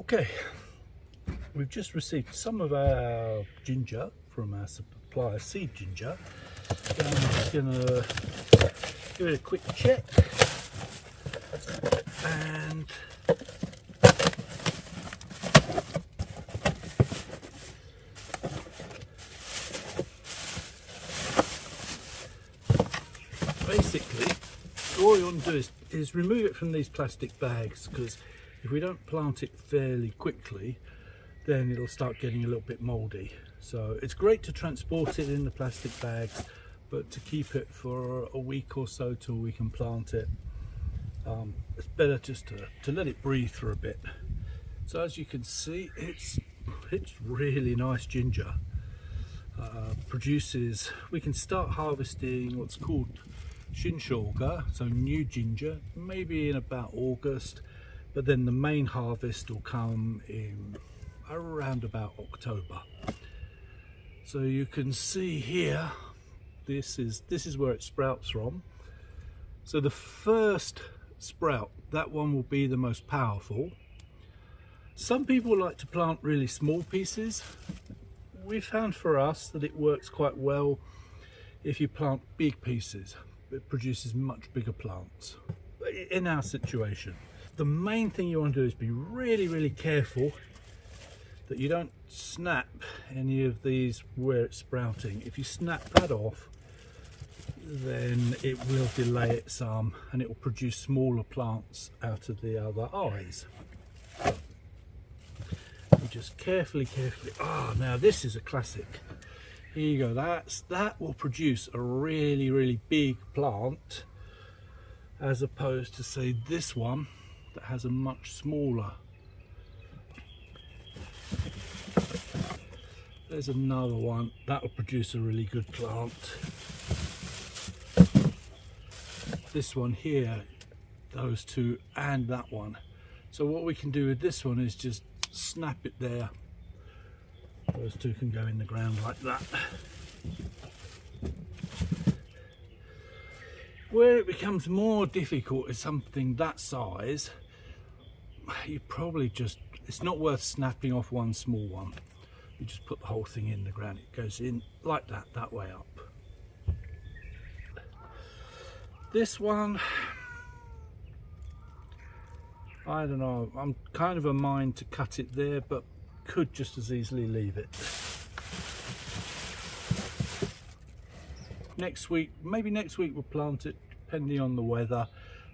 Okay, we've just received some of our ginger from our supplier, Seed Ginger. I'm just going to give it a quick check and basically all you want to do is remove it from these plastic bags, because if we don't plant it fairly quickly then it'll start getting a little bit moldy. So it's great to transport it in the plastic bags, but to keep it for a week or so till we can plant it, it's better just to let it breathe for a bit. So as you can see, it's really nice ginger. Produces, we can start harvesting what's called shoga, so new ginger, maybe in about August, but then the main harvest will come in around about October. So you can see here, this is where it sprouts from. So the first sprout, that one will be the most powerful. Some people like to plant really small pieces. We found for us that it works quite well if you plant big pieces. It produces much bigger plants in our situation. The main thing you want to do is be really careful that you don't snap any of these where it's sprouting. If you snap that off, then it will delay it some and it will produce smaller plants out of the other eyes. You just carefully, now this is a classic. Here you go, that will produce a really big plant, as opposed to say this one that has a much smaller. There's another one that will produce a really good plant. This one here, those two, and that one. So what we can do with this one is just snap it there. Those two can go in the ground like that. Where it becomes more difficult is something that size. You probably just, it's not worth snapping off one small one. You just put the whole thing in the ground. It goes in like that, that way up. This one, I don't know, I'm kind of a mind to cut it there, but could just as easily leave it. Next week, maybe next week we'll plant it, depending on the weather,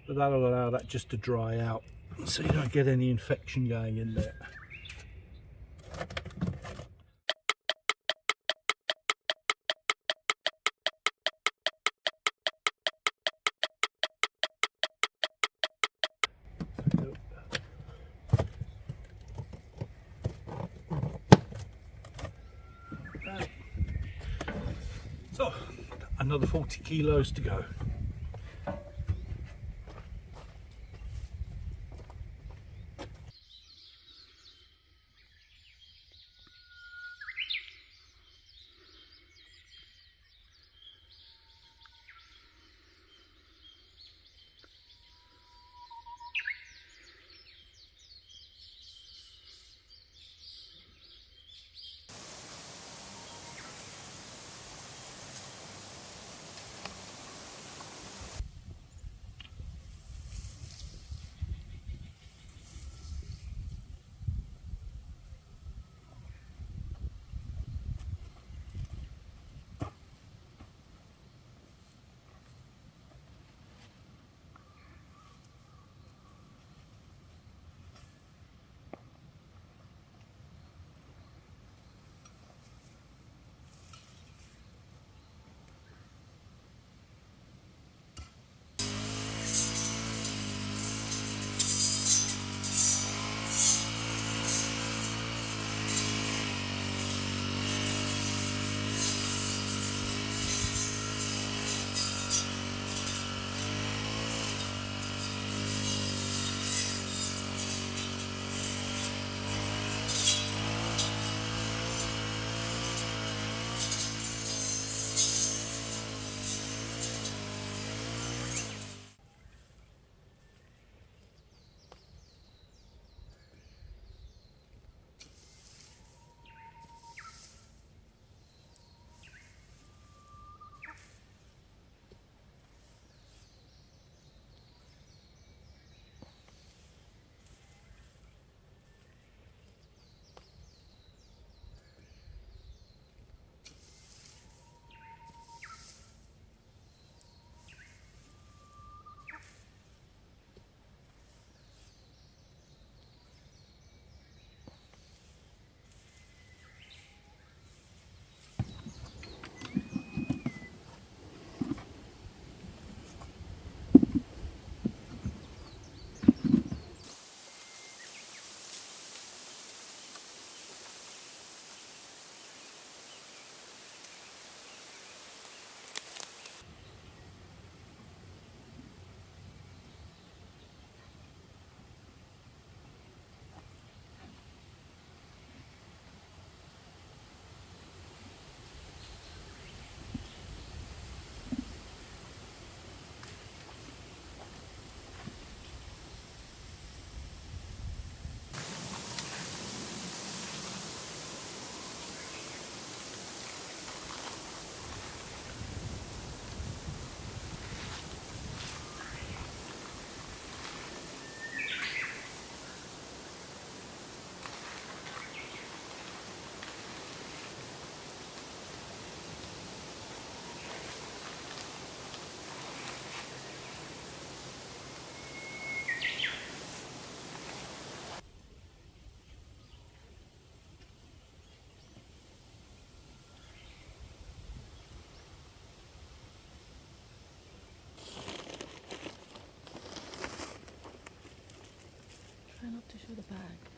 but that'll allow that just to dry out so you don't get any infection going in there. So, another 40 kilos to go. bag.